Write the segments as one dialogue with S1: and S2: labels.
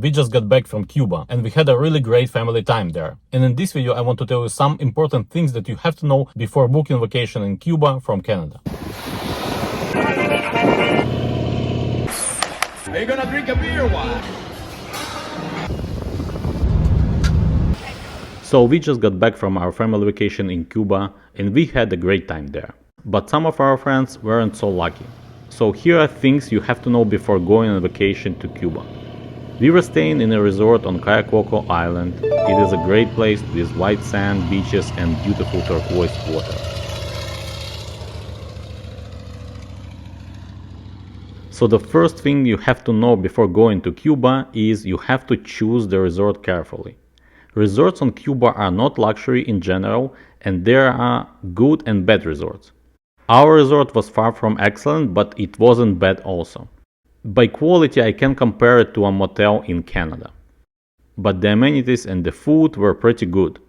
S1: We just got back from Cuba and we had a really great family time there. And in this video I want to tell you some important things that you have to know before booking vacation in Cuba from Canada.
S2: Are you gonna drink a beer or what?
S1: So we just got back from our family vacation in Cuba and we had a great time there. But some of our friends weren't so lucky. So here are things you have to know before going on vacation to Cuba. We were staying in a resort on Coco Island. It is a great place with white sand, beaches and beautiful turquoise water. So the first thing you have to know before going to Cuba is you have to choose the resort carefully. Resorts on Cuba are not luxury in general, and there are good and bad resorts. Our resort was far from excellent, but it wasn't bad also. By quality I can compare it to a motel in Canada. But the amenities and the food were pretty good.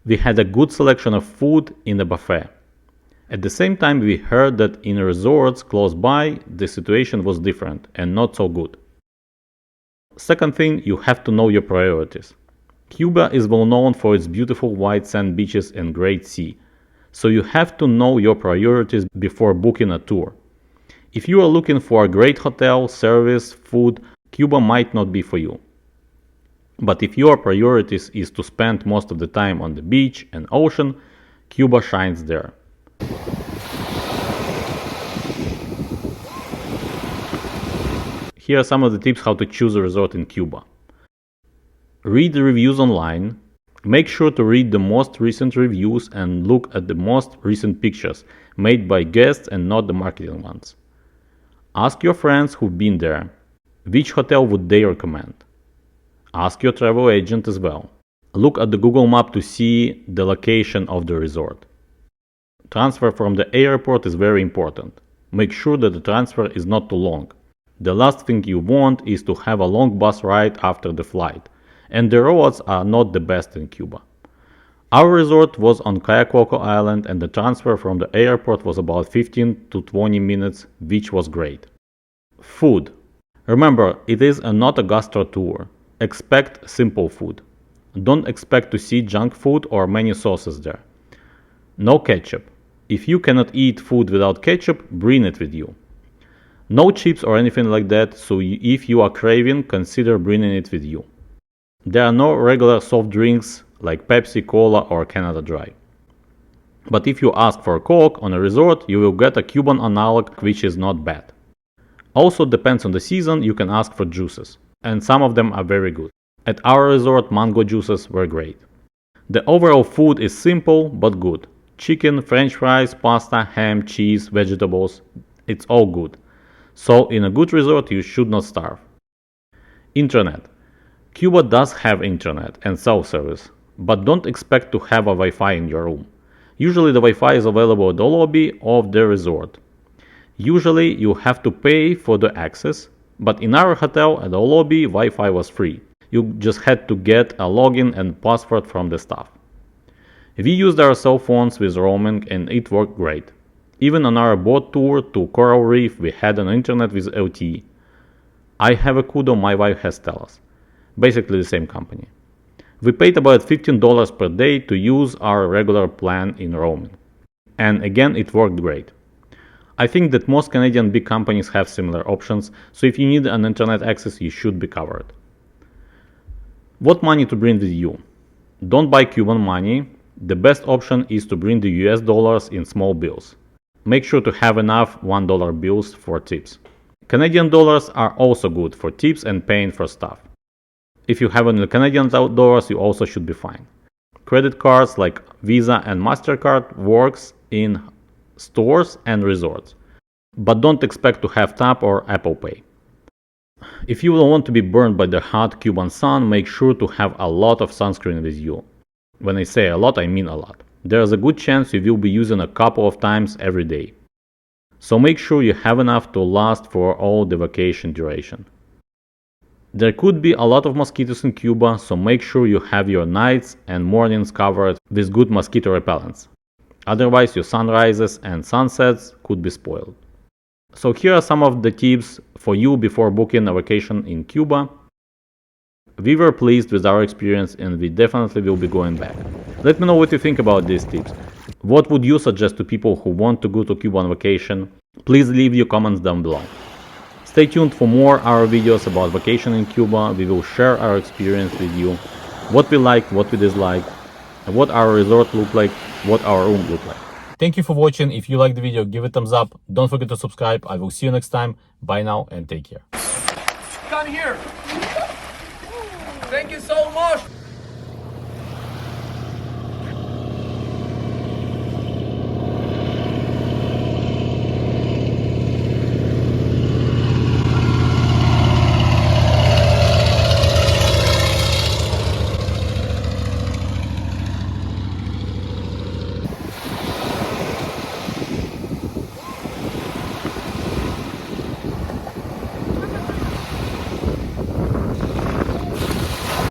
S1: We had a good selection of food in the buffet. At the same time we heard that in resorts close by the situation was different and not so good. Second thing, you have to know your priorities. Cuba is well known for its beautiful white sand beaches and great sea. So you have to know your priorities before booking a tour. If you are looking for a great hotel, service, food, Cuba might not be for you. But if your priorities is to spend most of the time on the beach and ocean, Cuba shines there. Here are some of the tips how to choose a resort in Cuba. Read the reviews online. Make sure to read the most recent reviews and look at the most recent pictures made by guests and not the marketing ones. Ask your friends who've been there. Which hotel would they recommend? Ask your travel agent as well. Look at the Google map to see the location of the resort. Transfer from the airport is very important. Make sure that the transfer is not too long. The last thing you want is to have a long bus ride after the flight, and the roads are not the best in Cuba. Our resort was on Coco Island and the transfer from the airport was about 15 to 20 minutes, which was great. Food. Remember, it is not a gastro tour. Expect simple food. Don't expect to see junk food or many sauces there. No ketchup. If you cannot eat food without ketchup, bring it with you. No chips or anything like that, so if you are craving, consider bringing it with you. There are no regular soft drinks like Pepsi, Cola or Canada Dry. But if you ask for a Coke on a resort, you will get a Cuban analog, which is not bad. Also depends on the season, you can ask for juices, and some of them are very good. At our resort, mango juices were great. The overall food is simple but good. Chicken, french fries, pasta, ham, cheese, vegetables, it's all good. So in a good resort you should not starve. Internet. Cuba does have internet and cell service, but don't expect to have a Wi-Fi in your room. Usually the Wi-Fi is available at the lobby of the resort. Usually you have to pay for the access, but in our hotel at the lobby Wi-Fi was free. You just had to get a login and password from the staff. We used our cell phones with roaming and it worked great. Even on our boat tour to Coral Reef we had an internet with LTE. I have a Kudo, my wife has Telus. Basically the same company. We paid about $15 per day to use our regular plan in roaming. And again it worked great. I think that most Canadian big companies have similar options, so if you need an internet access you should be covered. What money to bring with you? Don't buy Cuban money. The best option is to bring the US dollars in small bills. Make sure to have enough $1 bills for tips. Canadian dollars are also good for tips and paying for stuff. If you have only Canadian dollars, you also should be fine. Credit cards like Visa and MasterCard works in stores and resorts, but don't expect to have Tap or Apple Pay. If you will want to be burned by the hot Cuban sun, make sure to have a lot of sunscreen with you. When I say a lot, I mean a lot. There is a good chance you will be using a couple of times every day. So make sure you have enough to last for all the vacation duration. There could be a lot of mosquitoes in Cuba, so make sure you have your nights and mornings covered with good mosquito repellents. Otherwise your sunrises and sunsets could be spoiled. So here are some of the tips for you before booking a vacation in Cuba. We were pleased with our experience and we definitely will be going back. Let me know what you think about these tips. What would you suggest to people who want to go to Cuba on vacation? Please leave your comments down below. Stay tuned for more our videos about vacation in Cuba. We will share our experience with you, what we liked, what we disliked, what our resort looked like, what our room looked like. Thank you for watching. If you liked the video, give it a thumbs up. Don't forget to subscribe. I will see you next time. Bye now and take care.
S2: Come here. Thank you so much.